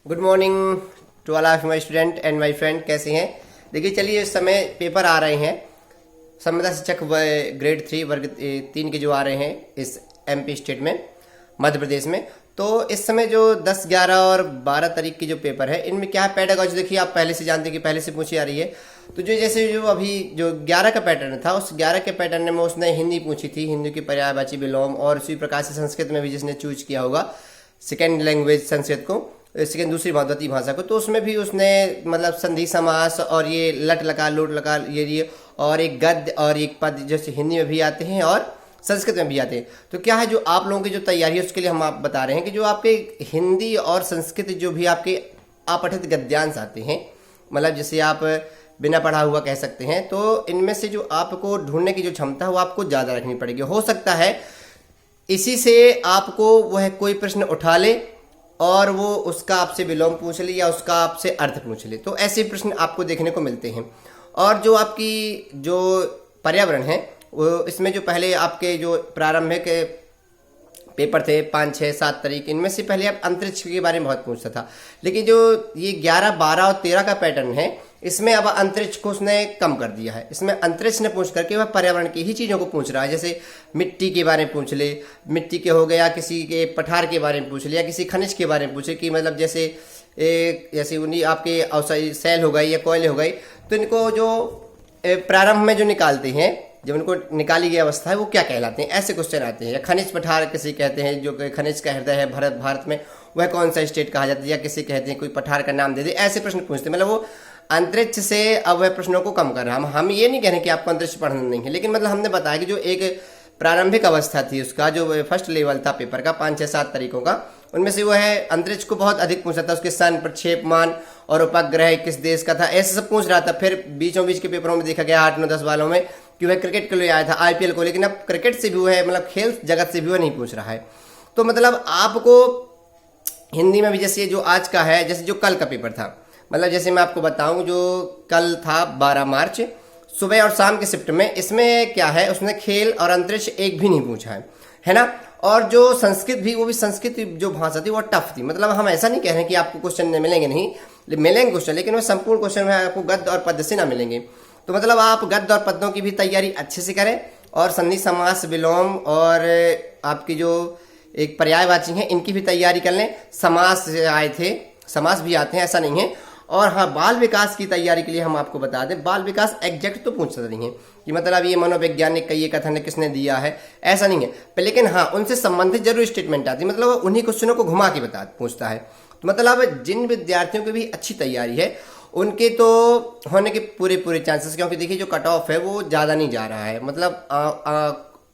Good morning to all of my student and my friend. कैसे हैं? देखिए, चलिए इस समय पेपर आ रहे हैं संविदा शिक्षक ग्रेड 3 वर्ग 3 के जो आ रहे हैं इस एमपी स्टेट में, मध्य प्रदेश में। तो इस समय जो 10, 11 और 12 तारीख की जो पेपर है, इनमें क्या है पेडागॉजी, देखिए आप पहले से जानते हैं कि पहले से पूछी आ रही है। तो जो अभी जो 11 का पैटर्न था, उस 11 के पैटर्न में उसने हिंदी पूछी थी, हिंदी की पर्यायवाची विलोम, और उसी प्रकार से संस्कृत में भी जिसने चूज किया होगा सेकेंड लैंग्वेज संस्कृत को, सेकेंड दूसरी भारतीय भाषा को, तो उसमें भी उसने मतलब संधि समास और ये लट लकार लोट लकार ये और एक गद्य और एक पद जैसे हिंदी में भी आते हैं और संस्कृत में भी आते हैं। तो क्या है जो आप लोगों की जो तैयारी है उसके लिए हम आप बता रहे हैं कि जो आपके हिंदी और संस्कृत जो भी आपके अपठित गद्यांश आते हैं, मतलब जैसे आप बिना पढ़ा हुआ कह सकते हैं, तो इनमें से जो आपको ढूंढने की जो क्षमता है वो आपको ज़्यादा रखनी पड़ेगी। हो सकता है इसी से आपको वह कोई प्रश्न उठा ले और वो उसका आपसे विलोम पूछ ले या उसका आपसे अर्थ पूछ ले, तो ऐसे प्रश्न आपको देखने को मिलते हैं। और जो आपकी जो पर्यावरण है वो इसमें जो पहले आपके जो प्रारंभिक पेपर थे 5, 6, 7 तारीख, इनमें से पहले आप अंतरिक्ष के बारे में बहुत पूछता था, लेकिन जो ये 11, 12 और 13 का पैटर्न है इसमें अब अंतरिक्ष को उसने कम कर दिया है। इसमें अंतरिक्ष ने पूछ करके वह पर्यावरण की ही चीज़ों को पूछ रहा है। जैसे मिट्टी के बारे में पूछ ले, मिट्टी के हो गया, किसी के पठार के बारे में पूछ लिया, किसी खनिज के बारे में पूछे कि मतलब जैसे उन्हीं आपके अवसायी सेल हो गई या कोयले हो गई, तो इनको जो प्रारंभ में जो निकालते हैं, जब उनको निकाली गई अवस्था है वो क्या कहलाते हैं, ऐसे क्वेश्चन आते हैं। या खनिज पठार किसी कहते हैं, जो खनिज का हृदय है भारत में, वह कौन सा स्टेट कहा जाता है, या किसी कहते हैं कोई पठार का नाम दे दे, ऐसे प्रश्न पूछते हैं। मतलब वो अंतरिक्ष से अब वह प्रश्नों को कम कर रहा है। हम ये नहीं कह रहे कि आपको अंतरिक्ष पढ़ना नहीं है, लेकिन मतलब हमने बताया कि जो एक प्रारंभिक अवस्था थी उसका जो फर्स्ट लेवल था पेपर का 5, 6, 7 तारीखों का, उनमें से वो है अंतरिक्ष को बहुत अधिक पूछा था। उसके सन प्रक्षेपमान और उपग्रह किस देश का था, ऐसे सब पूछ रहा था। फिर बीचों बीच के पेपरों में देखा गया 8, 9, 10 वालों में कि वह क्रिकेट के लिए आया था, आईपीएल को, लेकिन अब क्रिकेट से भी वह मतलब खेल जगत से भी वह नहीं पूछ रहा है। तो मतलब आपको हिंदी में भी जैसे जो आज का है, जैसे जो कल का पेपर था, मतलब जैसे मैं आपको बताऊं जो कल था 12 मार्च, सुबह और शाम के शिफ्ट में, इसमें क्या है उसने खेल और अंतरिक्ष एक भी नहीं पूछा है ना। और जो संस्कृत भी, वो भी संस्कृत जो भाषा थी वो टफ थी। मतलब हम ऐसा नहीं कह रहे हैं कि आपको क्वेश्चन मिलेंगे नहीं, मिलेंगे क्वेश्चन, लेकिन वो संपूर्ण क्वेश्चन में आपको गद्य और पद्य से ना मिलेंगे। तो मतलब आप गद्य और पद्यों की भी तैयारी अच्छे से करें, और संधि समास विलोम और आपकी जो एक पर्यायवाची हैं इनकी भी तैयारी कर लें। समास आए थे, समास भी आते हैं, ऐसा नहीं है। और हाँ, बाल विकास की तैयारी के लिए हम आपको बता दें, बाल विकास एग्जैक्ट तो पूछता नहीं है कि मतलब ये मनोवैज्ञानिक का ये कथन किसने दिया है, ऐसा नहीं है, लेकिन हाँ उनसे संबंधित जरूर स्टेटमेंट आती है। मतलब उन्हीं क्वेश्चनों को घुमा के पूछता है। तो मतलब जिन विद्यार्थियों की भी अच्छी तैयारी है उनके तो होने के पूरे चांसेस, क्योंकि देखिए जो कट ऑफ है वो ज़्यादा नहीं जा रहा है। मतलब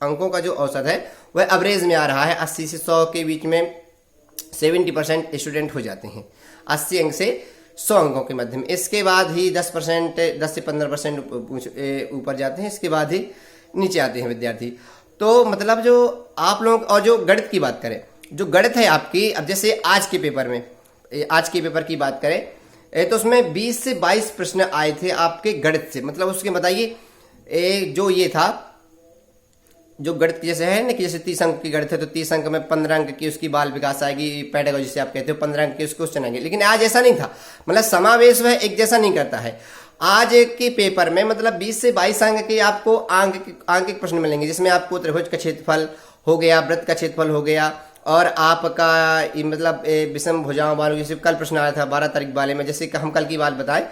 अंकों का जो औसत है वह एवरेज में आ रहा है। 80 से 100 के बीच में 70% स्टूडेंट हो जाते हैं, 80 अंक से 100 अंकों के मध्य में। इसके बाद ही 10%, 10 से 15% ऊपर जाते हैं, इसके बाद ही नीचे आते हैं विद्यार्थी। तो मतलब जो आप लोग, और जो गणित की बात करें, जो गणित है आपकी, अब जैसे आज के पेपर में, आज के पेपर की बात करें तो उसमें 20 से 22 प्रश्न आए थे आपके गणित से। मतलब उसके बताइए जो ये था, जो गणित जैसे है ना कि जैसे 30 अंक की गणित है तो 30 अंक में 15 अंक की उसकी बाल विकास आएगी, पेडागॉजी से आप कहते हो 15 अंक के उसके क्वेश्चन आएंगे। लेकिन आज ऐसा नहीं था, मतलब समावेश वह एक जैसा नहीं करता है। आज के पेपर में मतलब 20 से 22 अंक के आपको आंकिक प्रश्न मिलेंगे, जिसमें आपको त्रिभुज का क्षेत्रफल हो गया, वृत्त का क्षेत्रफल हो गया, और आपका मतलब विषम भुजाओं वालों, जैसे कल प्रश्न आया था 12 तारीख वाले में, जैसे हम कल की बात बताएं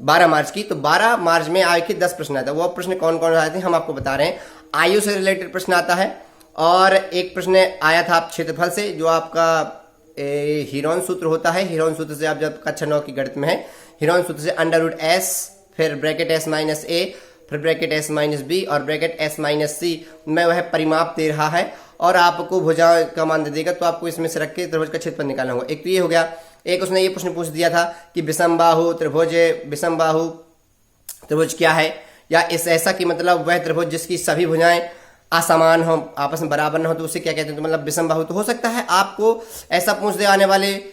12 मार्च की, तो 12 मार्च में आए के 10 प्रश्न आए थे। वो प्रश्न कौन कौन आए थे हम आपको बता रहे हैं। आयु से रिलेटेड प्रश्न आता है, और एक प्रश्न आया था क्षेत्रफल से, जो आपका हीरोन सूत्र होता है। हीरोन सूत्र से आप जब कक्षा 9 की गणित में है, हीरोन सूत्र से √s, फिर ब्रैकेट s-a, फिर ब्रैकेट s-b और ब्रैकेट s-c में वह परिमाप दे रहा है, और आपको भुजा का मान दे देगा। तो आपको इसमें से रख के त्रिभुज का क्षेत्रफल निकालना होगा। एक तो ये हो गया। एक उसने ये प्रश्न पूछ दिया था कि विषम बाहु त्रिभुज क्या है, या इस ऐसा कि मतलब वह त्रिभुज जिसकी सभी भुजाएं असमान हो, आपस में बराबर न हो, तो उसे क्या कहते हैं। तो मतलब विषम बाहु। तो हो सकता है आपको ऐसा पूछ दे आने वाले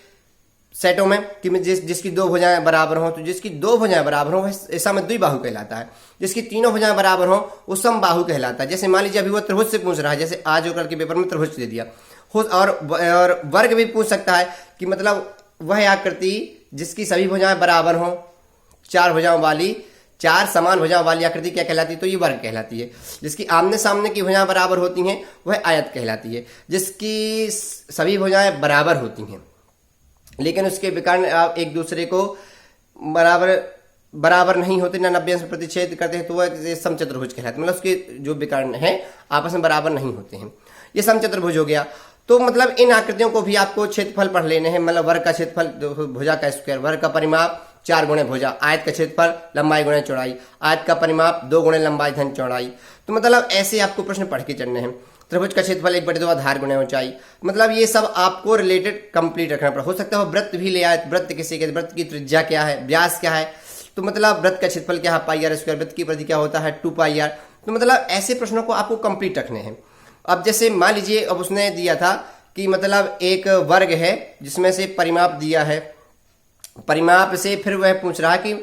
सेटों में कि जिसकी 2 भुजाएं बराबर हो, तो जिसकी 2 भुजाएं बराबर हो ऐसा में द्विबाहु कहलाता है। जिसकी 3 भुजाएं बराबर हो वो समबाहु कहलाता है। जैसे मान लीजिए अभी वो त्रिभुज से पूछ रहा है, जैसे आज कल के पेपर में त्रिभुज दे दिया, और वर्ग भी पूछ सकता है कि मतलब वह आकृति जिसकी सभी भुजाएं बराबर हों, चार भुजाओं वाली, चार समान भुजाओं वाली आकृति क्या कहलाती है? तो ये वर्ग कहलाती है। जिसकी आमने सामने की भुजाएं बराबर होती हैं वह आयत कहलाती है। जिसकी सभी भुजाएं बराबर होती हैं लेकिन उसके विकर्ण एक दूसरे को बराबर नहीं होते, ना 90 अंश प्रतिच्छेद करते हैं, तो वह समचतुर्भुज कहलाते हैं। मतलब उसके जो विकर्ण हैं आपस में बराबर नहीं होते हैं, ये समचतुर्भुज हो गया। तो मतलब इन आकृतियों को भी आपको क्षेत्रफल पढ़ लेने हैं। मतलब वर्ग का क्षेत्रफल भुजा का स्क्वायर, वर्ग का परिमाप 4 गुणे भुजा, आयत का क्षेत्रफल लंबाई गुणे चौड़ाई, आयत का परिमाप 2 गुणे लंबाई धन चौड़ाई। तो मतलब ऐसे आपको प्रश्न पढ़ के चलने हैं। त्रिभुज का क्षेत्रफल 1/2 आधार गुणे ऊंचाई। मतलब ये सब आपको रिलेटेड कंप्लीट रखना पड़ा। हो सकता है वृत्त भी ले आए, वृत्त किसी के, वृत्त की त्रिज्या क्या है, व्यास क्या है, तो मतलब वृत्त का क्षेत्रफल क्या है, पाई आर स्क्वायर, वृत्त की परिधि क्या होता है, 2 पाई आर। तो मतलब ऐसे प्रश्नों को आपको कंप्लीट रखने हैं। अब जैसे मान लीजिए अब उसने दिया था कि मतलब एक वर्ग है जिसमें से परिमाप दिया है, परिमाप से फिर वह पूछ रहा है कि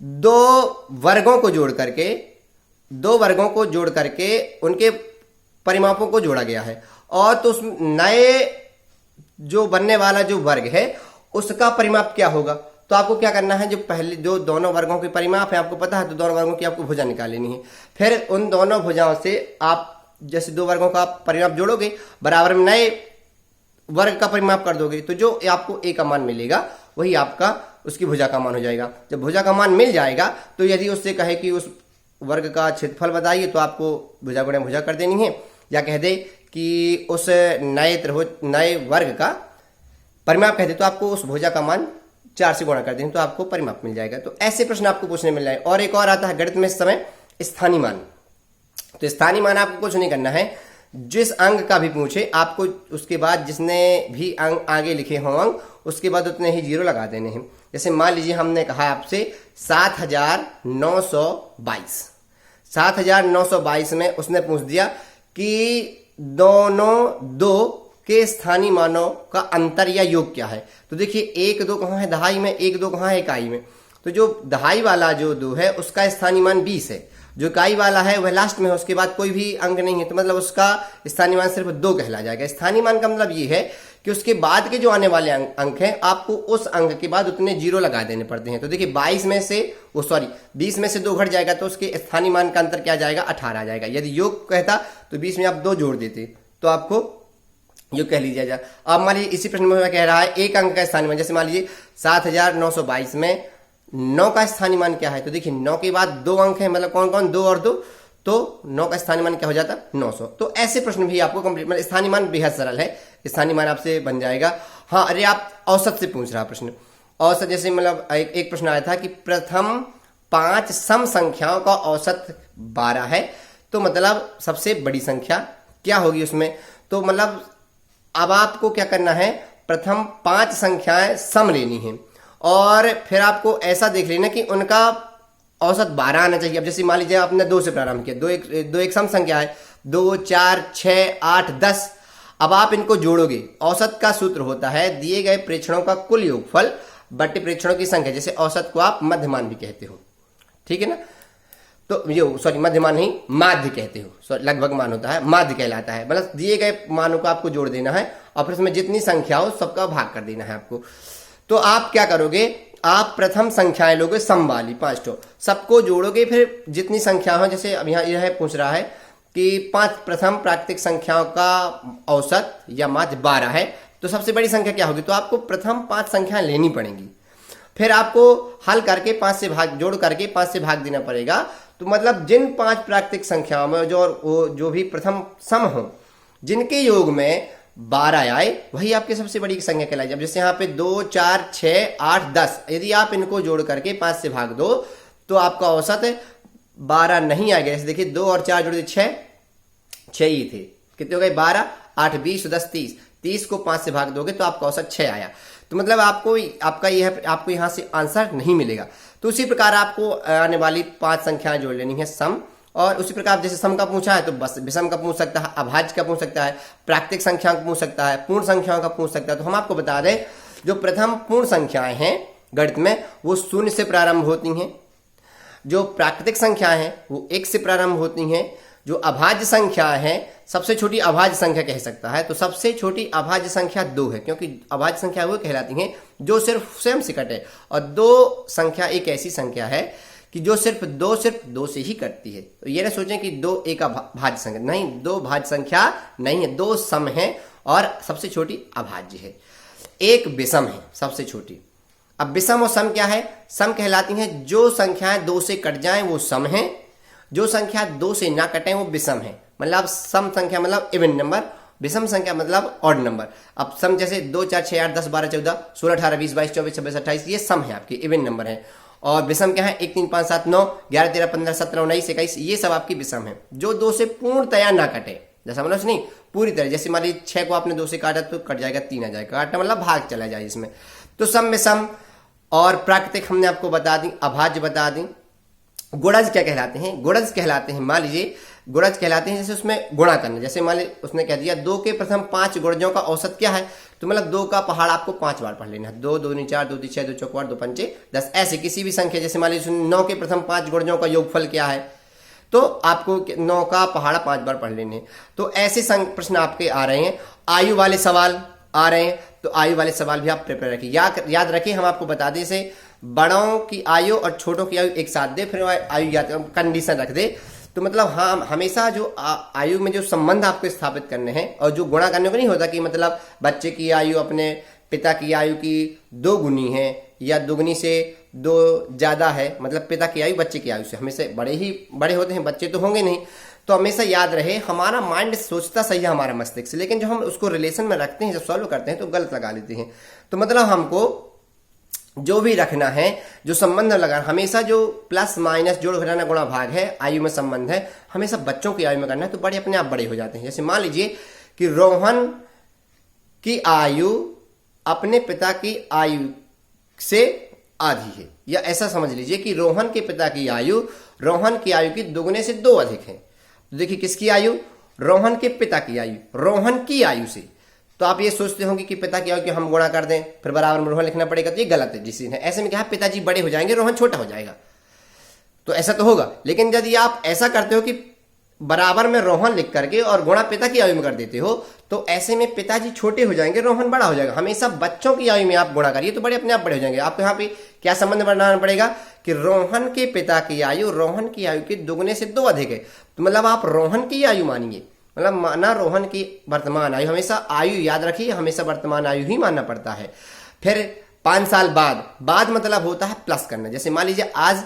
दो वर्गों को जोड़ करके उनके परिमापों को जोड़ा गया है, और तो उस नए जो बनने वाला जो वर्ग है उसका परिमाप क्या होगा। तो आपको क्या करना है, जो पहले जो दोनों वर्गों के परिमाप है आपको पता है, तो दोनों वर्गों की आपको भुजा निकाल लेनी है। फिर उन दोनों भुजाओं से आप जैसे दो वर्गों का परिमाप जोड़ोगे, बराबर में नए वर्ग का परिमाप कर दोगे, तो जो आपको ए का मान मिलेगा वही आपका उसकी भुजा का मान हो जाएगा। जब भुजा का मान मिल जाएगा तो यदि उससे कहे कि उस वर्ग का क्षेत्रफल बताइए, तो आपको भुजा गुणे भुजा कर देनी है, या कह दे कि उस नए वर्ग का परिमाप कह दे तो आपको उस भुजा का मान 4 से गुणा कर दें तो आपको परिमाप मिल जाएगा। तो ऐसे प्रश्न आपको पूछने मिल जाए। और एक और आता है गणित में इस समय स्थानीय मान। तो स्थानीय मान आपको कुछ नहीं करना है, जिस अंक का भी पूछे आपको उसके बाद जिसने भी अंक आगे लिखे हों अंक, उसके बाद उतने ही जीरो लगा देने हैं। जैसे मान लीजिए हमने कहा आपसे 7922, 7922 में उसने पूछ दिया कि दोनों दो के स्थानीय मानों का अंतर या योग क्या है। तो देखिए 1 2 कहाँ है दहाई में, 1 2 कहाँ है इकाई में। तो जो दहाई वाला जो 2 है उसका स्थानीय मान 20 है, जो इकाई वाला है वह लास्ट में है, उसके बाद कोई भी अंक नहीं है, तो मतलब उसका स्थानीय मान सिर्फ 2 कहला जाएगा। स्थानीय मान का मतलब ये है कि उसके बाद के जो आने वाले अंक हैं आपको उस अंक के बाद उतने जीरो लगा देने पड़ते हैं। तो देखिए 20 में से 2 घट जाएगा तो उसके स्थानीय मान का अंतर क्या आ जाएगा, 18 आ जाएगा। यदि योग कहता तो 20 में आप 2 जोड़ देते तो आपको योग कह लीजिए जा। अब मान लीजिए इसी प्रश्न में कह रहा है एक अंक का स्थानीय मान, जैसे मान लीजिए 7922 में 9 का स्थानीय मान क्या है। तो देखिए 9 के बाद 2 अंक है, मतलब कौन कौन, 2 और 2, तो 9 का स्थानीय मान क्या हो जाता, 900। तो ऐसे प्रश्न भी आपको कंप्लीट, मतलब स्थानीय मान बेहद सरल है, स्थानीय मान आपसे बन जाएगा। हाँ अरे आप औसत से पूछ रहा प्रश्न, औसत जैसे मतलब एक प्रश्न आया था कि प्रथम 5 सम संख्याओं का औसत 12 है, तो मतलब सबसे बड़ी संख्या क्या होगी उसमें। तो मतलब अब आपको क्या करना है, प्रथम 5 संख्याएं सम लेनी है और फिर आपको ऐसा देख लेना कि उनका औसत 12 आना चाहिए। अब जैसे मान लीजिए आपने 2 से प्रारंभ किया, दो एक सम संख्या है, 2 4 6 8 10। अब आप इनको जोड़ोगे, औसत का सूत्र होता है दिए गए प्रेक्षणों का कुल योगफल बटे प्रेक्षणों की संख्या। जैसे औसत को आप मध्यमान भी कहते हो, ठीक है ना। तो ये मध्यमान नहीं माध्य कहते हो, लगभग मान होता है, माध्य कहलाता है। मतलब दिए गए मानों को आपको जोड़ देना है और फिर उसमें जितनी संख्या हो सबका भाग कर देना है आपको। तो आप क्या करोगे, आप प्रथम संख्याएं लोगे सम वाली 5 ठो, सबको जोड़ोगे, फिर जितनी संख्या हो, जैसे अब यहाँ यह पूछ रहा है कि 5 प्रथम प्राकृतिक संख्याओं का औसत या माध्य 12 है, तो सबसे बड़ी संख्या क्या होगी। तो आपको प्रथम 5 संख्याएं लेनी पड़ेंगी, फिर आपको हल करके 5 से भाग, जोड़ करके 5 से भाग देना पड़ेगा। तो मतलब जिन 5 प्राकृतिक संख्याओं में जो भी प्रथम सम हो, जिनके योग में 12 आए, वही आपकी सबसे बड़ी संख्या कहलाई। अब जैसे यहाँ पे 2 4 6 8 10, यदि आप इनको जोड़ करके 5 से भाग दो तो आपका औसत 12 नहीं आएगा। जैसे देखिए 2 और 4 जोड़ 6 ही थे, कितने हो गए 12 8 20 10 30 को 5 से भाग दोगे तो आपका औसत 6 आया। तो मतलब आपको यहाँ से आंसर नहीं मिलेगा। तो उसी प्रकार आपको आने वाली 5 संख्याएं जोड़ लेनी है सम, और उसी प्रकार जैसे सम का पूछा है तो बस विषम का पूछ सकता है, अभाज्य का पूछ सकता है, प्राकृतिक संख्याओं का पूछ सकता है, पूर्ण संख्याओं का पूछ सकता है। तो हम आपको बता दें जो प्रथम पूर्ण संख्याएं हैं गणित में वो 0 से प्रारंभ होती हैं, जो प्राकृतिक संख्याएं हैं वो 1 से प्रारंभ होती हैं, जो अभाज्य संख्या है, सबसे छोटी अभाज्य संख्या कह सकता है, तो सबसे छोटी अभाज्य संख्या 2 है, क्योंकि अभाज्य संख्या वो कहलाती हैं जो सिर्फ स्वयं से कटे, और 2 संख्या एक ऐसी संख्या है कि जो सिर्फ दो से ही कटती है। तो ये ना सोचें कि 2 एक भाज्य संख्या नहीं, 2 भाज्य संख्या नहीं है, 2 सम है और सबसे छोटी अभाज्य है। एक विषम है सबसे छोटी। अब विषम और सम क्या है? सम कहलाती हैं जो संख्याएं 2 से कट जाएं वो सम है, जो संख्या 2 से ना कटें वो विषम है। मतलब सम संख्या मतलब इवन नंबर, विषम संख्या मतलब ऑड नंबर। अब सम जैसे 2 4 6 8 10 12 14 16 18 20 22 24 26 28, ये सम है, आपके इवन नंबर है। और विषम क्या है? 1 3 5 7 9 11 13 15 17 19 21, ये सब आपकी विषम है, जो 2 से पूर्णतया ना कटे। जैसा मतलब नहीं पूरी तरह, जैसे मान लीजिए 6 को आपने 2 से काटा तो कट जाएगा 3 आ जाएगा, काटना मतलब भाग चला जाए इसमें। तो सम में सम और प्राकृतिक हमने आपको बता दी, अभाज्य बता दी। गुणज क्या कहलाते हैं? गुणज कहलाते हैं, मान लीजिए गुणज कहलाते हैं जैसे उसमें गुणा करना। जैसे मान लीजिए उसने कह दिया 2 के प्रथम 5 गुणजों का औसत क्या है, तो मतलब 2 का पहाड़ आपको 5 बार पढ़ लेना है। 2 2 दूनी 4 2 3 6 2 चौक 8 2 पंचे 10, ऐसे किसी भी संख्या। जैसे मान लीजिए 9 के प्रथम 5 गुणजों का योगफल क्या है, तो आपको 9 का पहाड़ा 5 बार पढ़ लेने। तो ऐसे प्रश्न आपके आ रहे हैं। आयु वाले सवाल आ रहे हैं, तो आयु वाले सवाल भी आप प्रिपेयर रखिए। याद रखिए, हम आपको बता दें से बड़ों की आयु और छोटों की आयु एक साथ दे, फिर आयु याद कंडीशन रख दे। तो मतलब हाँ, हमेशा जो आयु में जो संबंध आपको स्थापित करने हैं, और जो गुणा करने को नहीं होता कि मतलब बच्चे की आयु अपने पिता की आयु की 2 गुनी है या दुगनी से 2 ज्यादा है, मतलब पिता की आयु बच्चे की आयु से हमेशा बड़े होते हैं, बच्चे तो होंगे नहीं। तो हमेशा याद रहे, हमारा माइंड सोचता सही है हमारा मस्तिष्क, लेकिन जो हम उसको रिलेशन में रखते हैं, जब सॉल्व करते हैं तो गलत लगा लेते हैं। तो मतलब हमको जो भी रखना है, जो संबंध लगा, हमेशा जो प्लस माइनस जोड़ घटाना गुणा भाग है, आयु में संबंध है, हमेशा बच्चों की आयु में करना है, तो बड़े अपने आप बड़े हो जाते हैं। जैसे मान लीजिए कि रोहन की आयु अपने पिता की आयु से आधी है, या ऐसा समझ लीजिए कि रोहन के पिता की आयु रोहन की आयु की दुगने से 2 अधिक है। तो देखिए किसकी आयु? रोहन के पिता की आयु रोहन की आयु से। तो आप ये सोचते होंगे कि पिता की आयु को हम गुणा कर दें फिर बराबर में रोहन लिखना पड़ेगा, तो ये गलत है। जिस ऐसे में क्या है, पिताजी बड़े हो जाएंगे, रोहन छोटा हो जाएगा, तो ऐसा तो होगा। लेकिन यदि आप ऐसा करते हो कि बराबर में रोहन लिख करके और गुणा पिता की आयु में कर देते हो, तो ऐसे में पिताजी छोटे हो जाएंगे, रोहन बड़ा हो जाएगा। हमेशा बच्चों की आयु में आप गुणा करिए, तो बड़े अपने आप बड़े हो जाएंगे। आपको यहाँ पे क्या संबंध बनाना पड़ेगा कि रोहन के पिता की आयु रोहन की आयु के दुगने से 2 अधिक है। तो मतलब आप रोहन की आयु मानिए, मतलब माना रोहन की वर्तमान आयु। हमेशा आयु याद रखिए, हमेशा वर्तमान आयु ही मानना पड़ता है। फिर 5 साल बाद मतलब होता है प्लस करना। जैसे मान लीजिए आज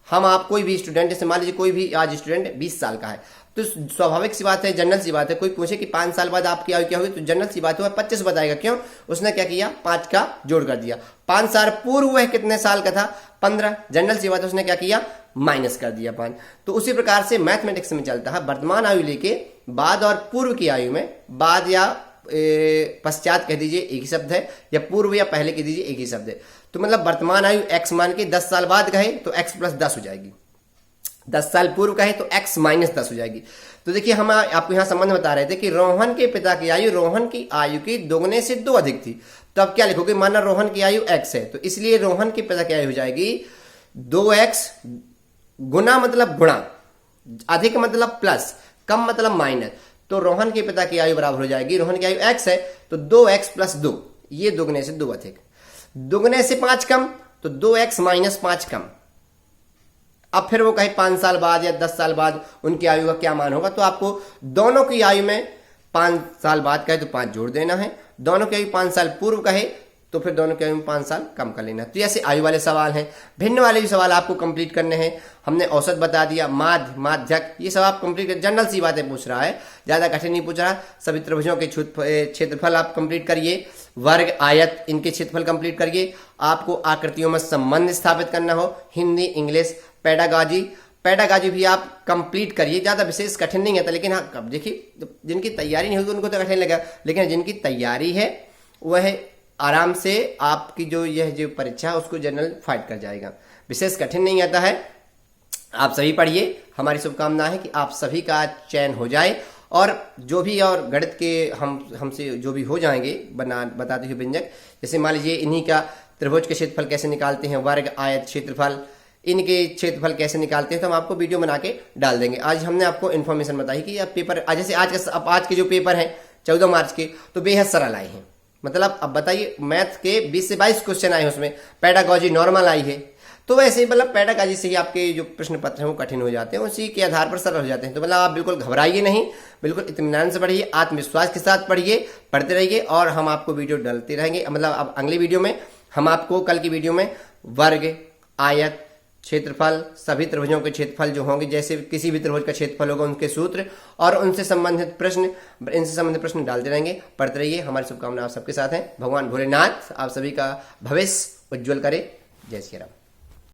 हम आप कोई भी स्टूडेंट, जैसे मान लीजिए कोई भी आज स्टूडेंट 20 साल का है, तो स्वाभाविक सी बात है, जनरल सी बात है, कोई पूछे कि 5 साल बाद आपकी आयु क्या होगी, तो जनरल सी बात है 25 बताएगा। क्यों? उसने क्या किया, 5 का जोड़ कर दिया। 5 साल पूर्व वह कितने साल का था? 15। जनरल सी बात है, उसने क्या किया, माइनस कर दिया 5। तो उसी प्रकार से मैथमेटिक्स में चलता है, वर्तमान आयु लेके बाद और पूर्व की आयु में, बाद या पश्चात कह दीजिए एक ही शब्द है, या पूर्व या पहले कह दीजिए एक ही शब्द है। तो मतलब वर्तमान आयु x मान के 10 साल बाद कहे तो x + 10 हो जाएगी, 10 साल पूर्व कहे तो x - 10 हो जाएगी। तो देखिए हम आपको यहाँ संबंध बता रहे थे कि रोहन के पिता की आयु रोहन की आयु की दुगने से 2 अधिक थी। तो अब क्या लिखोगे, माना रोहन की आयु x है, तो इसलिए रोहन के पिता की आयु हो जाएगी 2x गुना मतलब गुणा, अधिक मतलब प्लस, कम मतलब माइनस। तो रोहन के पिता की आयु बराबर हो जाएगी, रोहन की आयु x है तो 2x + 2, ये दुगने से 2 अधिक, दुगने से 5 कम, तो 2x - 5 कम। अब फिर वो कहे 5 साल बाद या 10 साल बाद उनकी आयु का क्या मान होगा, तो आपको दोनों की आयु में 5 साल बाद कहे तो 5 जोड़ देना है, दोनों की आयु 5 साल पूर्व कहे तो फिर दोनों की आयु में 5 साल कम कर लेना। तो ऐसे आयु वाले सवाल हैं। भिन्न वाले भी सवाल आपको कंप्लीट करने हैं। हमने औसत बता दिया, माध्य, माध्यक, ये सब आप कंप्लीट कर, जनरल सी बातें पूछ रहा है, ज्यादा कठिन नहीं पूछ रहा। सभी त्रिभुजों के क्षेत्रफल आप कंप्लीट करिए, वर्ग, आयत, इनके क्षेत्रफल कंप्लीट करिए। आपको आकृतियों में संबंध स्थापित करना हो, हिंदी, इंग्लिश, पैडागॉजी भी आप कंप्लीट करिए। ज्यादा विशेष कठिन नहीं आता, लेकिन हाँ देखिए जिनकी तैयारी नहीं होगी उनको तो कठिन लगेगा, लेकिन जिनकी तैयारी है वह आराम से आपकी जो परीक्षा है उसको जनरल फाइट कर जाएगा। विशेष कठिन नहीं आता है। आप सभी पढ़िए, हमारी शुभकामना है कि आप सभी का चयन हो जाए, और जो भी और गणित के हमसे जो भी हो जाएंगे बताते हुए व्यंजक, जैसे मान लीजिए इन्हीं का त्रिभुज के क्षेत्रफल कैसे निकालते हैं, वर्ग, आयत, क्षेत्रफल, इनके क्षेत्रफल कैसे निकालते हैं तो हम आपको वीडियो बना के डाल देंगे। आज हमने आपको इन्फॉर्मेशन बताई कि अब पेपर जैसे आज के जो पेपर हैं 14 मार्च के तो बेहद सरल आए हैं। मतलब अब बताइए मैथ के 20 से 22 क्वेश्चन आए हैं, उसमें पेडागॉजी नॉर्मल आई है। तो वैसे ही मतलब पेडागॉजी से ही आपके जो प्रश्न पत्र हैं वो कठिन हो जाते हैं, उसी के आधार पर सरल हो जाते हैं। तो मतलब आप बिल्कुल घबराइए नहीं, बिल्कुल इत्मीनान से पढ़िए, आत्मविश्वास के साथ पढ़िए, पढ़ते रहिए और हम आपको वीडियो डालते रहेंगे। मतलब अब अगली वीडियो में हम आपको कल की वीडियो में वर्ग, आयत, क्षेत्रफल, सभी त्रिभुजों के क्षेत्रफल जो होंगे, जैसे किसी भी त्रिभुज का क्षेत्रफल होगा उनके सूत्र और उनसे संबंधित प्रश्न, इनसे संबंधित प्रश्न डालते रहेंगे। पढ़ते रहिए, हमारी शुभकामनाएं आप सबके साथ हैं। भगवान भोलेनाथ आप सभी का भविष्य उज्जवल करे। जय श्री राम।